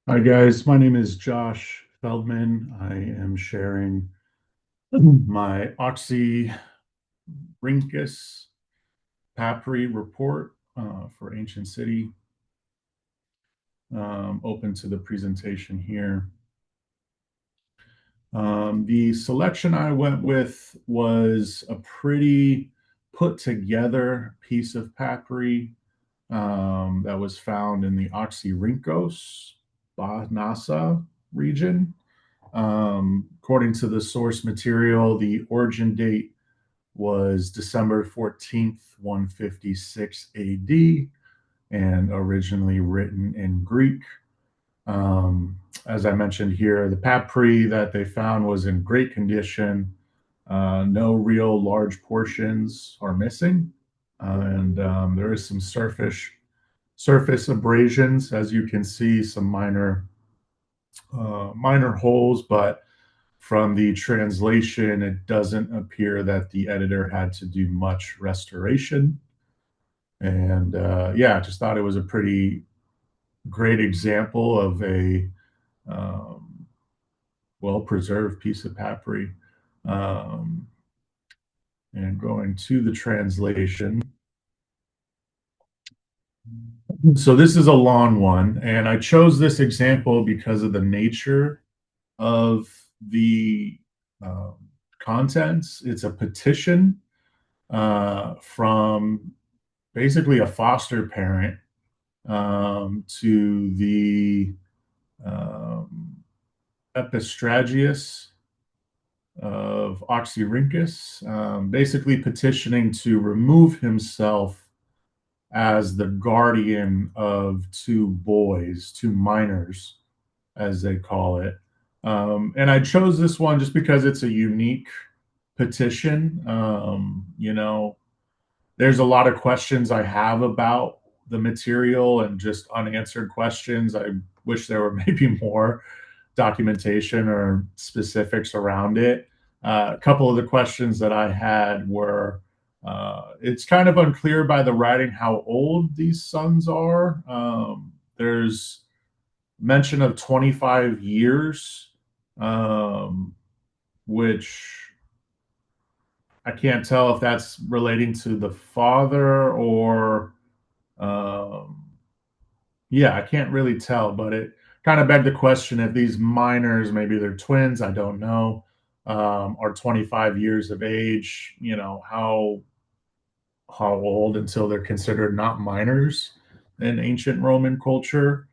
Hi guys, my name is Josh Feldman. I am sharing my Oxyrhynchus papyri report for Ancient City. Open to the presentation here. The selection I went with was a pretty put together piece of papyri that was found in the Oxyrhynchus Nasa region. According to the source material, the origin date was December 14th, 156 AD, and originally written in Greek. As I mentioned here, the papyri that they found was in great condition. No real large portions are missing, and there is some surface abrasions, as you can see, some minor holes, but from the translation, it doesn't appear that the editor had to do much restoration. And yeah, I just thought it was a pretty great example of a um, well preserved piece of papyri. Um, and going to the translation. So this is a long one, and I chose this example because of the nature of the um, contents. It's a petition from basically a foster parent to the um, Epistragius of Oxyrhynchus, basically petitioning to remove himself as the guardian of two boys, two minors, as they call it. And I chose this one just because it's a unique petition. There's a lot of questions I have about the material and just unanswered questions. I wish there were maybe more documentation or specifics around it. A couple of the questions that I had were it's kind of unclear by the writing how old these sons are. There's mention of 25 years, um, which I can't tell if that's relating to the father or, um, yeah, I can't really tell, but it kind of begged the question if these minors, maybe they're twins, I don't know, are 25 years of age, how old until they're considered not minors in ancient Roman culture.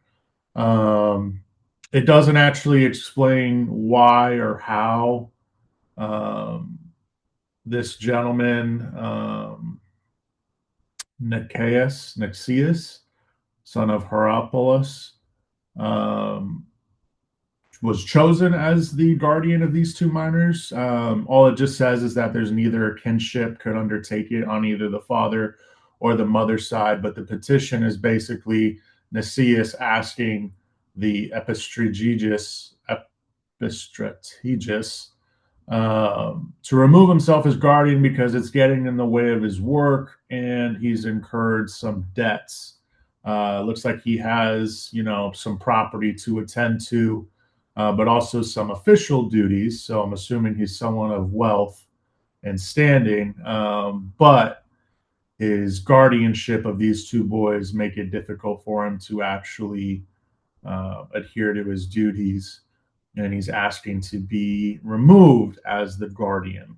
Um, it doesn't actually explain why or how um, this gentleman, Nicaeus, son of Hierapolis, um, was chosen as the guardian of these two minors. All it just says is that there's neither kinship could undertake it on either the father or the mother side, but the petition is basically Nicaeus asking the epistrategus to remove himself as guardian because it's getting in the way of his work and he's incurred some debts. Looks like he has, some property to attend to, but also some official duties. So I'm assuming he's someone of wealth and standing. But his guardianship of these two boys make it difficult for him to actually adhere to his duties, and he's asking to be removed as the guardian.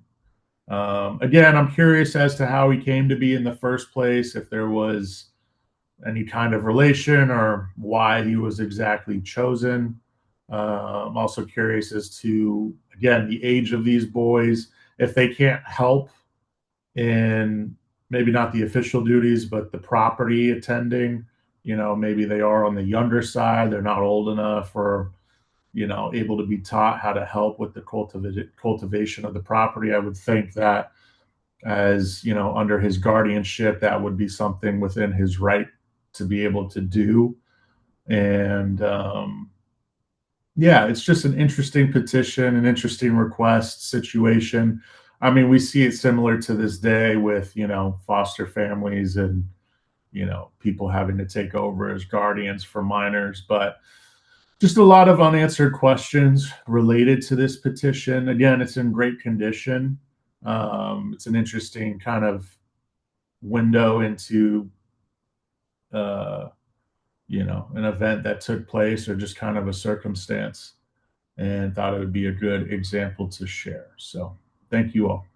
Again, I'm curious as to how he came to be in the first place, if there was any kind of relation or why he was exactly chosen. I'm also curious as to, again, the age of these boys, if they can't help in maybe not the official duties, but the property attending. Maybe they are on the younger side, they're not old enough or able to be taught how to help with the cultivation of the property. I would think that as under his guardianship, that would be something within his right to be able to do. And yeah, it's just an interesting petition, an interesting request situation. I mean, we see it similar to this day with foster families and people having to take over as guardians for minors, but just a lot of unanswered questions related to this petition. Again, it's in great condition. It's an interesting kind of window into uh, an event that took place or just kind of a circumstance, and thought it would be a good example to share. So thank you all.